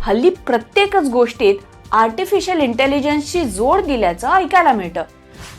हल्ली प्रत्येकच गोष्टीत आर्टिफिशियल इंटेलिजन्सची जोड दिल्याचं ऐकायला मिळतं.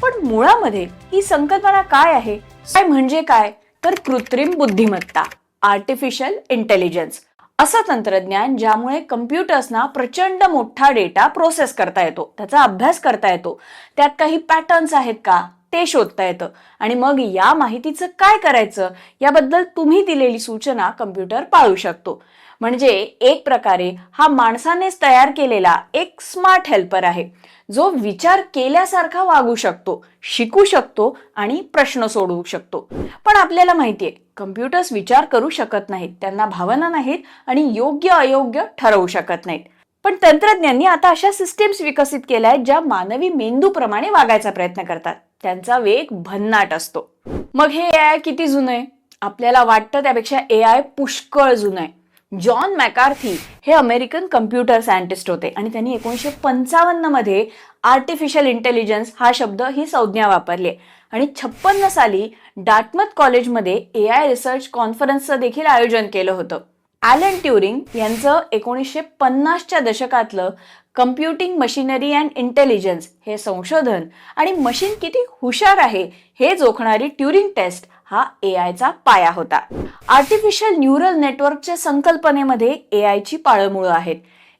पण मुळामध्ये ही संकल्पना काय आहे? काय म्हणजे काय? तर कृत्रिम बुद्धिमत्ता, आर्टिफिशियल इंटेलिजन्स असं तंत्रज्ञान ज्यामुळे कम्प्युटर्सना प्रचंड मोठा डेटा प्रोसेस करता येतो, त्याचा अभ्यास करता येतो, त्यात काही पॅटर्न्स आहेत का ते शोधता येतं आणि मग या माहितीचं काय करायचं याबद्दल तुम्ही दिलेली सूचना कम्प्युटर पाळू शकतो. म्हणजे एक प्रकारे हा माणसानेच तयार केलेला एक स्मार्ट हेल्पर आहे, जो विचार केल्यासारखा वागू शकतो, शिकू शकतो आणि प्रश्न सोडवू शकतो. पण आपल्याला माहितीये कम्प्युटर्स विचार करू शकत नाहीत, त्यांना भावना नाहीत आणि योग्य अयोग्य ठरवू शकत नाहीत. पण तंत्रज्ञांनी आता अशा सिस्टीम्स विकसित केल्या आहेत ज्या मानवी मेंदूप्रमाणे वागायचा प्रयत्न करतात. त्यांचा वेग भन्नाट असतो. मग हे एआय किती जुनं आहे? आपल्याला वाटतं त्यापेक्षा एआय पुष्कळ जुनं आहे. जॉन मॅकार्थी हे अमेरिकन कम्प्युटर सायंटिस्ट होते आणि त्यांनी 1955 मध्ये आर्टिफिशियल इंटेलिजन्स हा शब्द ही संज्ञा वापरली आणि 56 साली डार्टमथ कॉलेजमध्ये एआय रिसर्च कॉन्फरन्सचं देखील आयोजन केलं होतं. ॲलन ट्युरिंग यांचं 1950च्या दशकातलं कम्प्युटिंग मशिनरी अँड इंटेलिजन्स हे संशोधन आणि मशीन किती हुशार आहे हे जोखणारी ट्युरिंग टेस्ट हा एआयचा पाया होता. आर्टिफिशियल न्यूरल नेटवर्कच्या संकल्पनेमध्ये एआयची पाळंमुळं आहेत.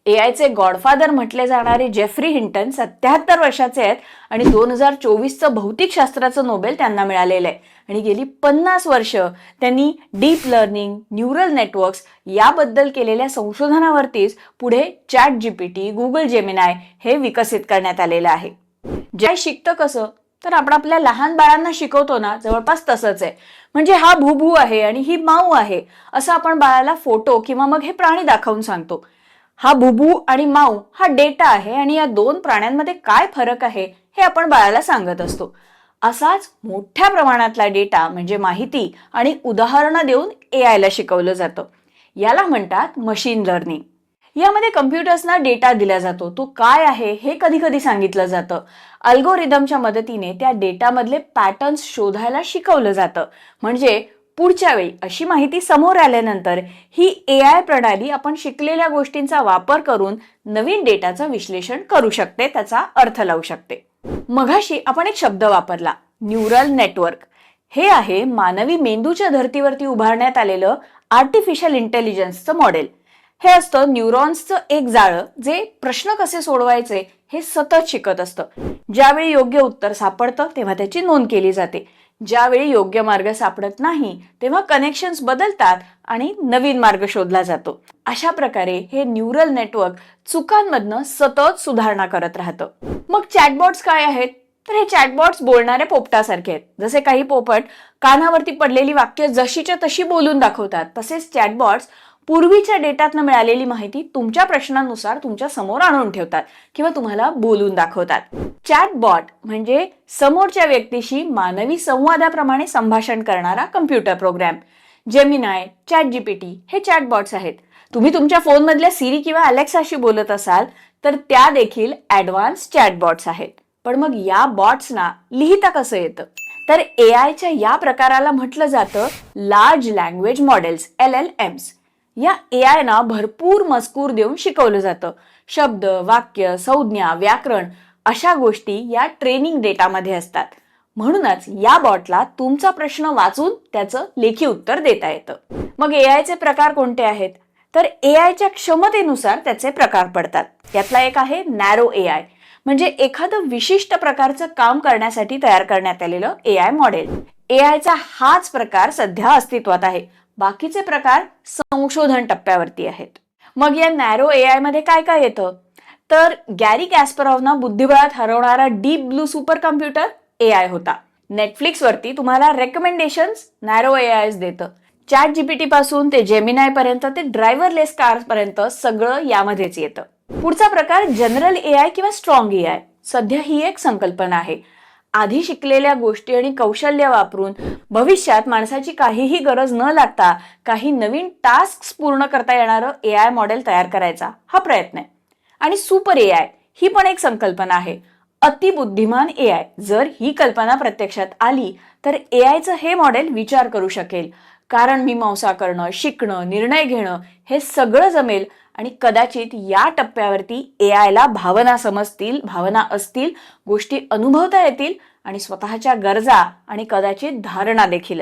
एआयचे गॉडफादर म्हटले जाणारे जेफ्री हिंटन 77 वर्षाचे आहेत आणि 2024चं भौतिकशास्त्राचं नोबेल त्यांना मिळालेलं आहे आणि गेली 50 वर्ष त्यांनी डीप लर्निंग, न्यूरल नेटवर्क्स याबद्दल केलेल्या संशोधनावरतीच पुढे चॅट जीपीटी, गुगल जेमिनाय हे विकसित करण्यात आलेलं आहे. जे शिकतं कसं? तर आपण आपल्या लहान बाळांना शिकवतो ना, जवळपास तसंच आहे. म्हणजे हा भूभू आहे आणि ही माऊ आहे असं आपण बाळाला फोटो किंवा मग हे प्राणी दाखवून सांगतो. हा भूभू आणि माऊ हा डेटा आहे आणि या दोन प्राण्यांमध्ये काय फरक आहे हे आपण बाळाला सांगत असतो. असाच मोठ्या प्रमाणातला डेटा म्हणजे माहिती आणि उदाहरणं देऊन एआयला शिकवलं जातं. याला म्हणतात मशीन लर्निंग. यामध्ये कम्प्युटर्सना डेटा दिला जातो, तो काय आहे हे कधी कधी सांगितलं जातं. अल्गोरिदमच्या मदतीने त्या डेटामधले पॅटर्न्स शोधायला शिकवलं जातं. म्हणजे पुढच्या वेळी अशी माहिती समोर आल्यानंतर ही एआय प्रणाली आपण शिकलेल्या गोष्टींचा वापर करून नवीन डेटाचं विश्लेषण करू शकते, त्याचा अर्थ लावू शकते. मघाशी आपण एक शब्द वापरला, न्यूरल नेटवर्क. हे आहे मानवी मेंदूच्या धर्तीवरती उभारण्यात आलेलं आर्टिफिशियल इंटेलिजन्सचं मॉडेल. हे असतं न्यूरॉन्सचं एक जाळं जे प्रश्न कसे सोडवायचे हे सतत शिकत असतं. ज्यावेळी योग्य उत्तर सापडतं तेव्हा त्याची नोंद केली जाते. ज्यावेळी योग्य मार्ग सापडत नाही तेव्हा कनेक्शन्स बदलतात आणि नवीन मार्ग शोधला जातो. अशा प्रकारे हे न्यूरल नेटवर्क चुकांमधनं सतत सुधारणा करत राहतं. मग चॅटबॉट्स काय आहेत? तर हे चॅटबॉट्स बोलणाऱ्या पोपटासारखे आहेत. जसे काही पोपट कानावरती पडलेली वाक्य जशीच्या तशी बोलून दाखवतात, तसेच चॅटबॉट्स पूर्वीच्या डेटातनं मिळालेली माहिती तुमच्या प्रश्नानुसार तुमच्या समोर आणून ठेवतात किंवा तुम्हाला बोलून दाखवतात. चॅटबॉट म्हणजे समोरच्या व्यक्तीशी मानवी संवादाप्रमाणे संभाषण करणारा computer program. Gemini, chat GPT हे चॅटबॉट्स आहेत. तुम्ही तुमच्या फोनमधल्या सिरी किंवा अलेक्साशी बोलत असाल तर त्या देखील ॲडव्हान्स चॅटबॉट्स आहेत. पण मग या बॉट्सना लिहिता कसं येतं? तर एआयच्या या प्रकाराला म्हटलं जातं लार्ज लँग्वेज मॉडेल्स, LLMs. या एआयना भरपूर मजकूर देऊन शिकवलं जातं. शब्द, वाक्य, संज्ञा, व्याकरण अशा गोष्टी या ट्रेनिंग डेटामध्ये असतात. म्हणूनच या बॉटला तुमचा प्रश्न वाचून त्याचं लेखी उत्तर देता येतं. मग एआयचे प्रकार कोणते आहेत? तर एआयच्या क्षमतेनुसार त्याचे प्रकार पडतात. यातला एक आहे नॅरो एआय, म्हणजे एखादं विशिष्ट प्रकारचं काम करण्यासाठी तयार करण्यात आलेलं एआय मॉडेल. एआयचा हाच प्रकार सध्या अस्तित्वात आहे. बाकीचे प्रकार संशोधन टप्प्यावरती आहेत. मग या नॅरो एआय मध्ये काय काय येतं? तर गॅरी कॅस्परॉव्हना बुद्धिबळात हरवणारा deep blue super computer AI होता. नेटफ्लिक्स वरती तुम्हाला रेकमेंडेशन्स नॅरो एआयच देतं. चॅट जीपीटी पासून ते जेमिनाय पर्यंत ते ड्रायव्हरलेस कार पर्यंत सगळं यामध्येच येतं. पुढचा प्रकार जनरल एआय किंवा स्ट्रॉंग एआय. सध्या ही एक संकल्पना आहे. आधी शिकलेल्या गोष्टी आणि कौशल्य वापरून भविष्यात माणसाची काहीही गरज न लागता काही नवीन टास्क पूर्ण करता येणारं एआय मॉडेल तयार करायचा हा प्रयत्न आहे. आणि सुपर एआय ही पण एक संकल्पना आहे. अतिबुद्धिमान एआय. जर ही कल्पना प्रत्यक्षात आली तर एआयचं हे मॉडेल विचार करू शकेल, कारण मीमांसा करणं, शिकणं, निर्णय घेणं हे सगळं जमेल आणि कदाचित या टप्प्यावरती AI ला भावना समजतील, भावना असतील, गोष्टी अनुभवता येतील आणि स्वतःच्या गरजा आणि कदाचित धारणा देखील